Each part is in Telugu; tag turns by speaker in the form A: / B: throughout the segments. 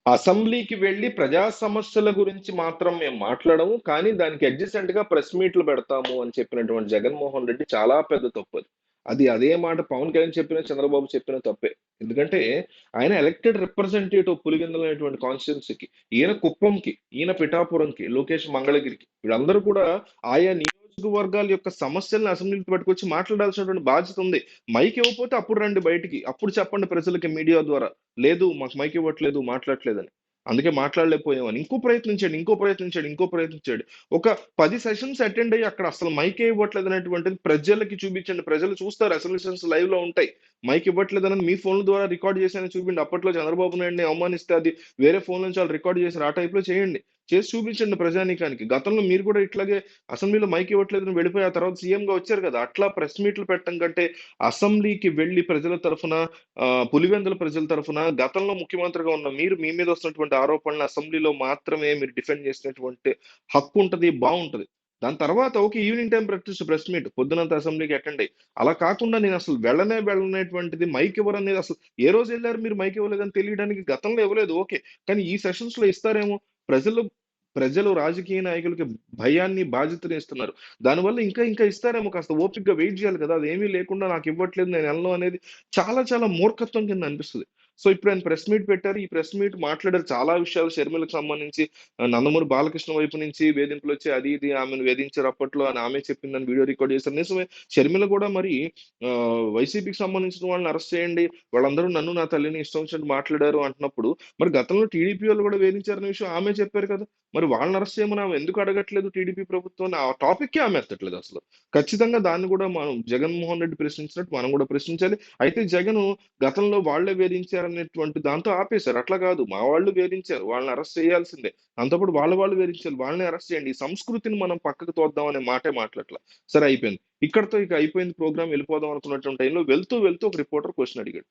A: అసెంబ్లీకి వెళ్లి ప్రజా సమస్యల గురించి మాత్రం మేము మాట్లాడము. కానీ దానికి అడ్జసెంట్‌గా ప్రెస్ మీట్‌లు పెడతాము అని చెప్పినటువంటి జగన్మోహన్ రెడ్డి చాలా పెద్ద తప్పది. అదే మాట పవన్ కళ్యాణ్ చెప్పినా, చంద్రబాబు చెప్పినా తప్పే. ఎందుకంటే ఆయన ఎలక్టెడ్ రిప్రజెంటేటివ్ పులివెందుల అనేటువంటి కాన్స్టిట్యుయెన్సీకి. ఈయన కుప్పంకి, ఈయన పిఠాపురంకి, లోకేష్ మంగళగిరికి. వీళ్ళందరూ కూడా ఆయా నియోజకవర్గాల యొక్క సమస్యలను అసెంబ్లీకి పట్టుకొచ్చి మాట్లాడాల్సినటువంటి బాధ్యత ఉంది. మైక్ ఇవ్వకపోతే అప్పుడు రండి బయటికి. అప్పుడు చెప్పండి ప్రజలకి మీడియా ద్వారా. లేదు మాకు మైక్ ఇవ్వట్లేదు, మాట్లాడట్లేదని. అందుకే మాట్లాడలేకపోయామని. ఇంకో ప్రయత్నించాడు. ఒక 10 సెషన్స్ అటెండ్ అయ్యి అక్కడ అసలు మైకే ఇవ్వట్లేదు అనేటువంటిది ప్రజలకి చూపించండి. ప్రజలు చూస్తారు అసెంబ్లీ సెషన్స్ లైవ్‌లో ఉంటాయి. మైక్ ఇవ్వట్లేదని మీ ఫోన్‌ల ద్వారా రికార్డ్ చేసైనా చూపించండి. అప్పట్లో చంద్రబాబు నాయుడుని అవమానిస్తే అది వేరే ఫోన్ నుంచి వాళ్ళు రికార్డ్ చేసారు. ఆ టైప్‌లో చేయండి. చేసి చూపించండి ప్రజానీకానికి. గతంలో మీరు కూడా ఇట్లాగే అసెంబ్లీలో మైక్ ఇవ్వట్లేదని వెళ్ళిపోయి ఆ తర్వాత సీఎంగా వచ్చారు కదా! అట్లా ప్రెస్ మీట్‌లు పెట్టడం కంటే అసెంబ్లీకి వెళ్లి ప్రజల తరఫున పులివెందుల ప్రజల తరఫున గతంలో ముఖ్యమంత్రిగా ఉన్న మీరు మీ మీద వస్తున్నటువంటి ఆరోపణలు అసెంబ్లీలో మాత్రమే మీరు డిఫెండ్ చేసినటువంటి హక్కు ఉంటది. బావుంటది. దాని తర్వాత okay. Evening time press meet. పొద్దునంతా అసెంబ్లీకి అటెండ్ అయ్యి. అలా కాకుండా నేనసలు వెళ్ళనేటువంటిది మైక్ ఇవ్వరనేది అసలు ఏ రోజు ఎళ్లారు మీరు మైక్ ఇవ్వలేదని తెలియడానికి గతంలో ఇవ్వలేదు ఓకే. కానీ ఈ సెషన్స్‌లో ఇస్తారేమో. ప్రజలు ప్రజలు రాజకీయ నాయకులకి భయాన్ని, బాధ్యతని ఇస్తున్నారు. దానివల్ల ఇంకా ఇస్తారేమో కాస్త ఓపికగా వెయిట్ జేయాలి కదా! అదేమీ లేకుండా నాకివ్వట్లేదు నేనెళ్ళను అనేది చాలా చాలా మూర్ఖత్వం కింద అనిపిస్తది. సో, ఇప్పుడు ఆయన ప్రెస్ మీట్ పెట్టారు. ఈ ప్రెస్ మీట్ మాట్లాడారు చాలా విషయాలు షర్మిలకు సంబంధించి నందమూరి బాలకృష్ణ వైపు నుంచి వేధింపులొచ్చాయి. అది ఇది ఆమెను వేధించారు అప్పట్లో అని ఆమె చెప్పిందని వీడియో రికార్డ్ చేశారు. నిజమే. షర్మిల కూడా మరి వైసీపీకి సంబంధించిన వాళ్ళని అరెస్ట్ చేయండి. వాళ్ళందరూ నన్ను, నా తల్లిని ఇష్టం వచ్చినట్టు మాట్లాడారు అంటున్నప్పుడు, మరి గతంలో టీడీపీ వాళ్ళు కూడా వేధించారన్న విషయం ఆమె చెప్పారు కదా! మరి వాళ్ళని అరెస్ట్ చేయమని ఆమె ఎందుకు అడగట్లేదు టీడీపీ ప్రభుత్వాన్ని? ఆ టాపిక్కే ఆమె ఎత్తట్లేదు అసలు. ఖచ్చితంగా దాన్ని కూడా మనం జగన్మోహన్ రెడ్డి ప్రశ్నించినట్టు మనం కూడా ప్రశ్నించాలి. అయితే జగను గతంలో వాళ్ళే వేధించారనేటువంటి దాంతో ఆపేశారు. అట్లా కాదు. మా వాళ్ళు వేధించారు. వాళ్ళని అరెస్ట్ చేయాల్సిందే. దాంతో పాటు వాళ్ళు వేధించారు. వాళ్ళని అరెస్ట్ చేయండి. ఈ సంస్కృతిని మనం పక్కకు తోద్దాం అనే మాటే మాట్లాడట్ల. సరే అయిపోయింది. ఇక్కడితో ఇక అయిపోయింది ప్రోగ్రామ్ వెళ్ళిపోదాం అనుకున్నటువంటి టైంలో వెళ్తూ ఒక రిపోర్టర్ క్వెషన్ అడిగాడు.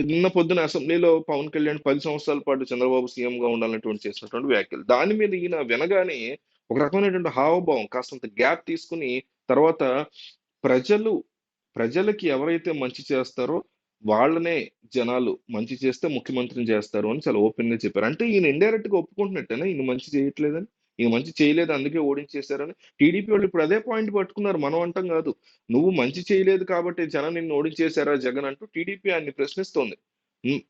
A: నిన్న పొద్దున అసెంబ్లీలో పవన్ కళ్యాణ్ 10 సంవత్సరాల పాటు చంద్రబాబు సీఎంగా ఉండాలనేటువంటి చేసినటువంటి వ్యాఖ్యలు. దాని మీద ఈయన వినగానే ఒక రకమైనటువంటి హావభావం కాస్తంత గ్యాప్ తీసుకొని తర్వాత ప్రజలు ప్రజలకి ఎవరైతే మంచి చేస్తారో వాళ్ళనే జనాలు మంచి చేస్తే ముఖ్యమంత్రిని చేస్తారు అని చాలా ఓపెన్‌గా చెప్పారు. అంటే ఈయన ఇండైరెక్ట్‌గా ఒప్పుకుంటున్నట్టేనా ఈయన మంచి చేయట్లేదని? ఈయన మంచి చేయలేదు అందుకే ఓడించేసారని? టీడీపీ వాళ్ళు ఇప్పుడు అదే పాయింట్ పట్టుకున్నారు. మనం అంటాం గాదు. నువ్వు మంచి చేయలేదు కాబట్టి జనం నిన్ను ఓడించేసారా జగన్ అంటూ టీడీపీ ఆయన్ని ప్రశ్నిస్తోంది. హ్మ్.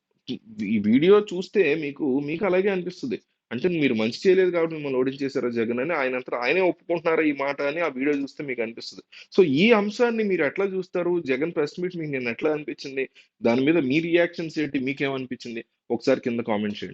A: ఈ వీడియో చూస్తే మీకు అలాగే అనిపిస్తది. అంటే మీరు మంచి చేయలేదు కాబట్టి మిమ్మల్ని ఓడించేసారా జగన్ అని ఆయనంతట ఆయనే ఒప్పుకుంటున్నారా ఈ మాట అని ఆ వీడియో చూస్తే మీకనిపిస్తది. సో, ఈ అంశాన్ని మీరెట్లా జూస్తారు? జగన్ ప్రెస్ మీట్ మీకు నిన్న ఎట్లా అనిపించింది? దాని మీద మీ రియాక్షన్స్ ఏంటి? మీకేమనిపించింది? ఒకసారి కింద కామెంట్ చేయండి.